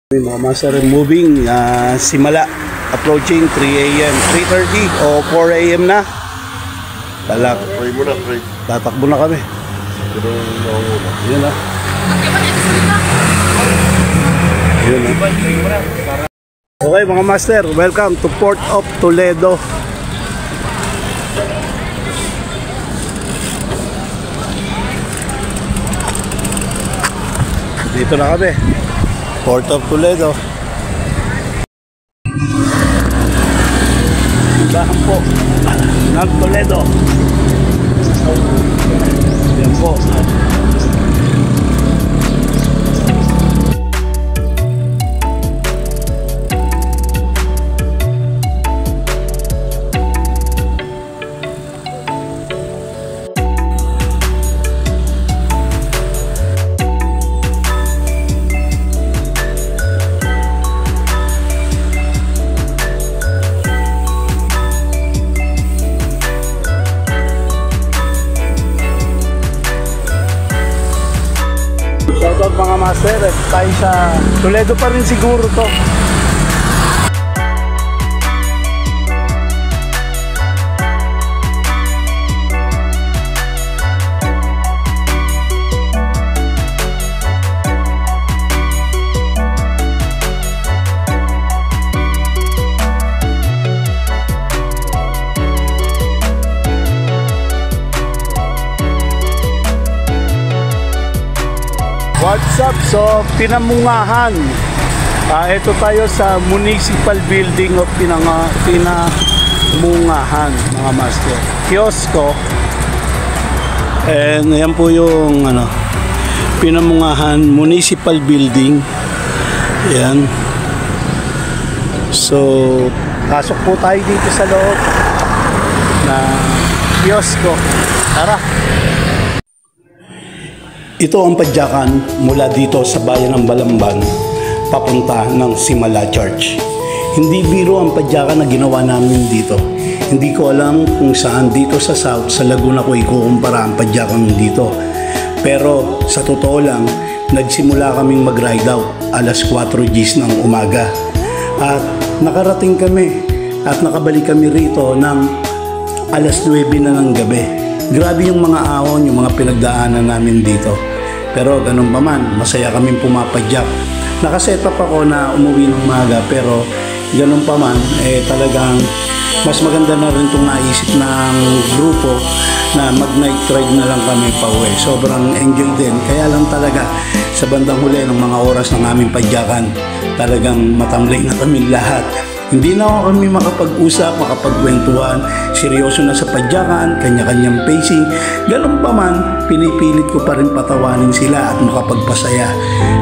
Mga master, moving Simala, approaching 3 AM, 3:30 o 4 AM na. Pray muna, pray. Tatakbo na kami. Pero naunguna. Yun na. Yun na. Okay mga master, welcome to Port of Toledo. Dito na kami, Port of Toledo. Simbahan po ng Toledo. Yan po. Shoutout mga master, tayo sa Toledo pa rin siguro to. What's up? So, Pinamungahan. Ito tayo sa Municipal Building of Pinamungahan, mga master. Kiosko. And yan po yung Pinamungahan Municipal Building. Yan. So, pasok po tayo dito sa loob na kiosko. Tara! Ito ang padyakan mula dito sa bayan ng Balamban papunta ng Simala Church. Hindi biro ang padyakan na ginawa namin dito. Hindi ko alam kung saan dito sa South, sa Laguna ko ikukumpara ang padyakan dito. Pero sa totoo lang, nagsimula kaming mag-ride out alas 4 Gs ng umaga. At nakarating kami at nakabalik kami rito ng alas 9 na ng gabi. Grabe yung mga ahon, yung mga pinagdaanan namin dito. Pero ganun pa man, masaya kaming pumapadyak. Nakaset up ako na umuwi ng umaga, pero ganun pa man, talagang mas maganda na rin itong naisip ng grupo na mag-night ride na lang kami pa uwi. Sobrang enjoy din. Kaya lang talaga, sa bandang huli ng mga oras ng aming padyakan, talagang matamlay na kami lahat. Hindi na kami makapag-usap, makapagkwentuhan, seryoso na sa padyakan, kanya-kanyang pacing. Ganun pa man, pinipilit ko pa rin patawanin sila at makapagpasaya.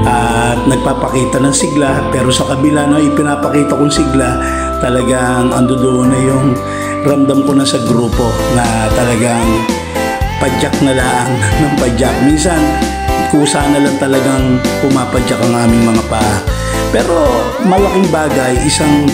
At nagpapakita ng sigla, pero sa kabila na ipinapakita kong sigla, talagang ando doon na yung ramdam ko na sa grupo na talagang padyak na lang ng padyak. Minsan, kusa na lang talagang pumapadyak ang aming mga paa. Pero malaking bagay, isang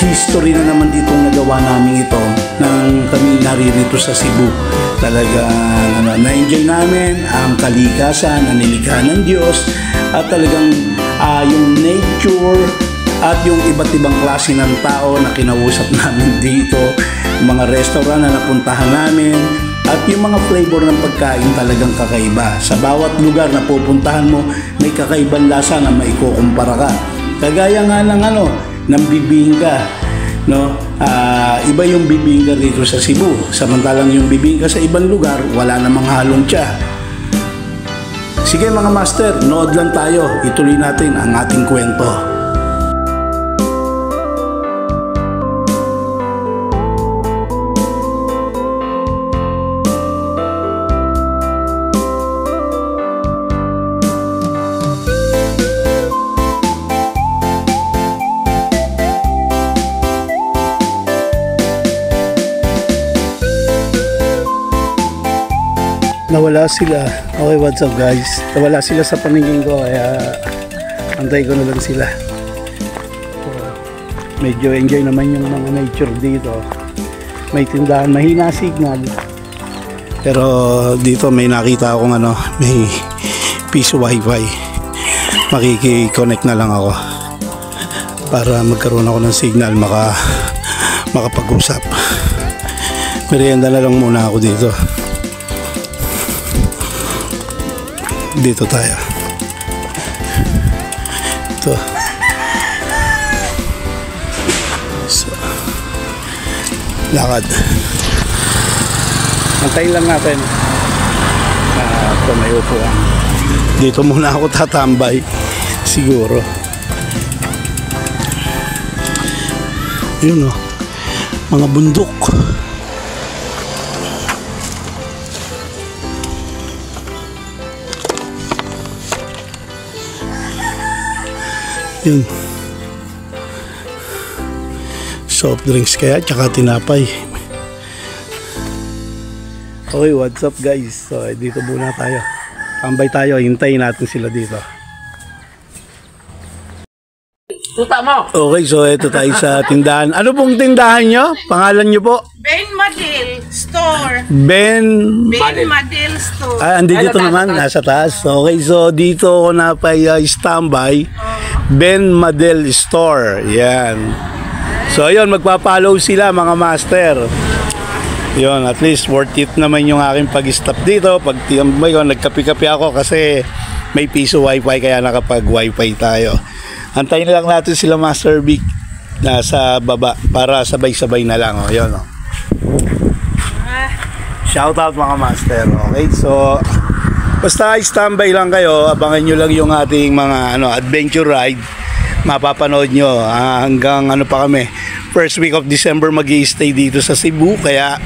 history na naman itong nagawa namin ito nang kami naririto sa Cebu. Talagang na-enjoy namin ang kalikasan, ang nilikha ng Diyos at talagang yung nature at yung iba't ibang klase ng tao na kinausap namin dito, mga restaurant na napuntahan namin at yung mga flavor ng pagkain talagang kakaiba. Sa bawat lugar na pupuntahan mo, may kakaibang lasa na maikukumpara ka. Kagaya nga ng ng bibingka, no? Iba yung bibingka dito sa Cebu, samantalang yung bibingka sa ibang lugar wala namang halong tiya. Sige mga master, nood lang tayo, ituloy natin ang ating kwento. Nawala sila. Okay, what's up guys? Nawala sila sa paningin ko, kaya antay ko na lang sila. So, medyo enjoy naman yung mga nature dito. May tindahan, mahina signal. Pero dito may nakita akong may piso wifi. Makiki-connect na lang ako. para magkaroon ako ng signal makapag-usap. Merienda na lang muna ako dito. Dito tayo. Ito. So, lakad. Antayin lang natin. Ito may upuan. Dito muna ako tatambay. Siguro. Yun o. Mga bundok. Yun. Soft drinks kaya, tsaka tinapay. Okay, what's up guys? So, dito muna tayo. Tambay tayo, hintayin natin sila dito. Tuta mo! Okay, so ito tayo sa tindahan. Ano pong tindahan nyo? Pangalan nyo po? Ben Madel Store. Ben Madel Store. andito naman, nasa taas. Okay, so dito ako na standby. Ben Madel Store. Yan. So ayun, magpa-follow sila mga master. Yun, at least worth it naman yung aking pag-stop dito. Pag nagkapi-kapi ako kasi may piso wifi kaya nakapag-wifi tayo. Antayin lang natin sila Master Vic nasa baba para sabay-sabay na lang. Yun, shout out mga master. Okay, so basta standby lang kayo, abangan nyo lang yung ating mga adventure ride. Mapapanood nyo hanggang pa kami. First week of December mag-i-stay dito sa Cebu, kaya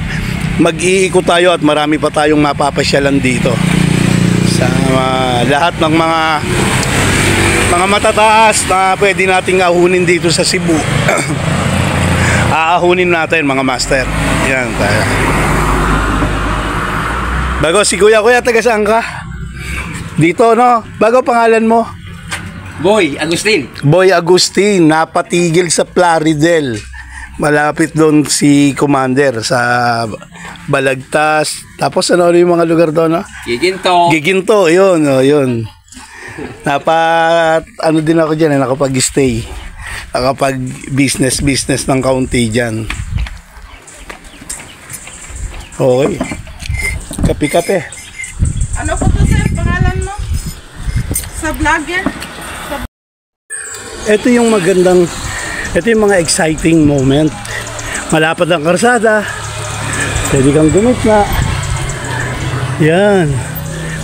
mag-iikot tayo at marami pa tayong mapapasyalan dito sa lahat ng mga matataas na pwede nating ahunin dito sa Cebu. Aahunin natin mga master. Yan tayo. Bago si Kuya, taga saan ka? Dito, no? Bago, pangalan mo? Boy Agustin. Boy Agustin, napatigil sa Plaridel. Malapit doon si Commander sa Balagtas. Tapos ano yung mga lugar doon, no? Giginto, yun, yun. Din ako dyan, nakapag-stay. Nakapag-business ng kaunti dyan. Okay. Kape-kape. Ano po to sir? Pangalan mo? Sa vlog yan? Ito yung mga exciting moment. Malapad ang karsada. Pwede kang gumit-na. Yan.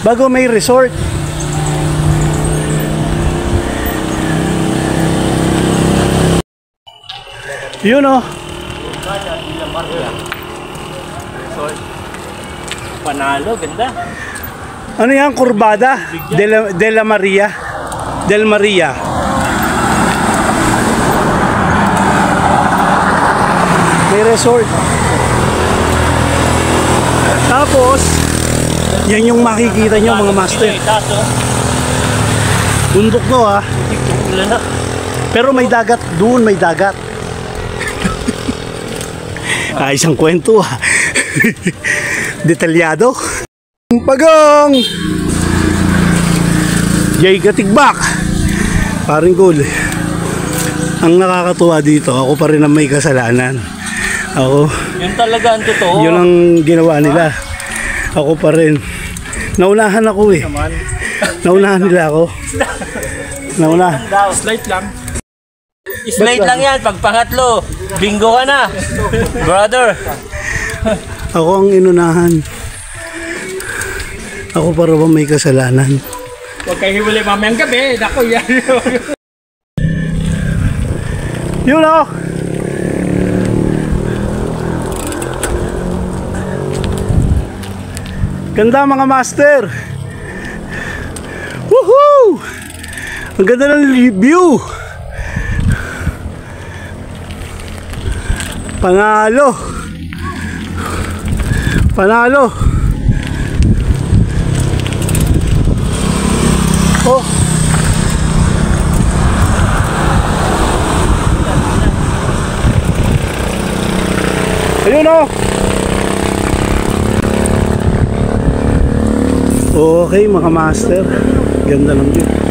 Bago may resort. Yun o. Panalo, ganda. Ano yan? Kurbada? Del Maria. May resort. Tapos, yan yung makikita nyo mga master. Bundok to ha. Pero may dagat. Doon may dagat. Isang kwento ha. Detalyado. Pagong Jay Katigbak. Paring cool. Ang nakakatuwa dito, ako pa rin ang may kasalanan. Ako, Yun talaga ang totoo. yun ang ginawa nila. Ako pa rin. Naunahan ako eh. Naunahan nila ako. Slight lang. Slight lang yan. Pag pangatlo, bingo ka na. Brother. Ako ang inunahan. Ako para ba may kasalanan? Huwag kayo hiwalay mamayang gabi. Naku yan. Yun o! Ganda mga master! Woohoo! Ang ganda ng view! Panalo! Oh! Ayun o! Okay mga master, ganda ng view.